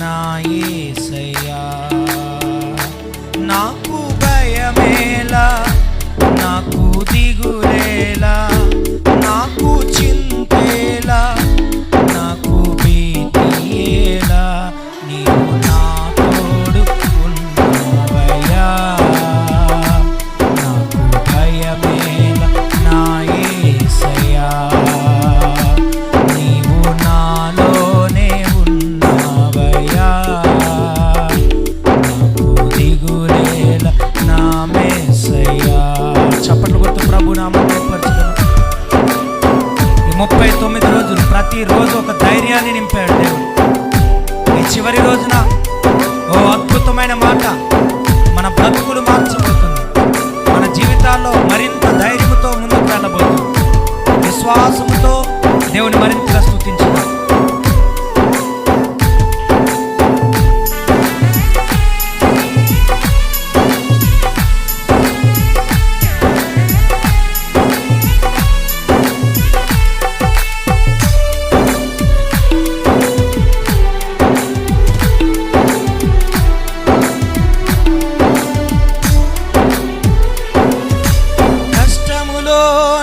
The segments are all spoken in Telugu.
నా యేసయ్యా. నాకు భయమేలా, నాకు దిగులేలా, నాకు చింతేలా, నాకు భీతియేలా, నీవు నా తోడు ఉన్నావయ్యా. నాకు భయమేలా నా యేసయ్యా, నీవు నాలోనే ఉన్నావయ్యా. నాకు దిగులేలా నా యేసయ్యా. చప్పట్లు కొట్టు ప్రభు నామమున ఏర్పరచుదాం. ఈ 39 రోజులు ప్రతిరోజు ఒక ధైర్యాన్ని నింపాడు దేవుడు. ఈ చివరి రోజున ఓ అద్భుతమైన మాట మన బ్రతుకులు మార్చబోతుంది. మన జీవితాల్లో మరింత ధైర్యంతో ముందుకు వెళ్ళబోతుంది. విశ్వాసంతో దేవుని మరింతగా స్తుతించుదాం.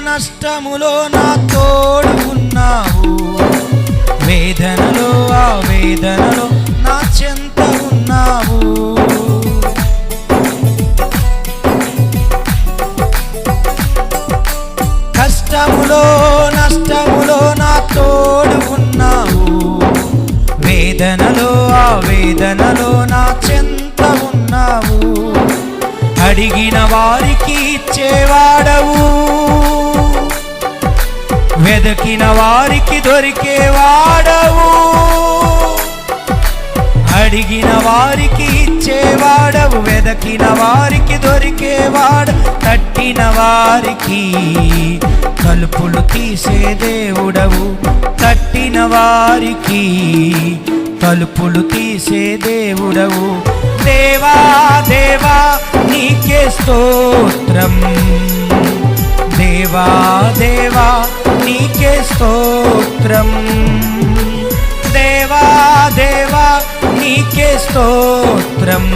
నష్టములో నా తోడు ఉన్నావు, వేదనలో ఆ వేదనలో నా చెంత ఉన్నావు. కష్టములో నష్టములో నా తోడు ఉన్నావు, వేదనలో ఆ వేదనలో నా చెంత ఉన్నావు. అడిగిన వారికి ఇచ్చేవాడవు, వెదకిన వారికి దొరికేవాడవు. అడిగిన వారికి ఇచ్చేవాడవు, వెదకిన వారికి దొరికేవాడు. తట్టిన వారికి తలుపులు తీసే దేవుడవు, తట్టిన వారికి తలుపులు తీసే దేవుడవు. దేవా దేవా నీకే స్తోత్రం, దేవా దేవా నీకే స్తోత్రం, దేవా దేవా నీకే స్తోత్రం.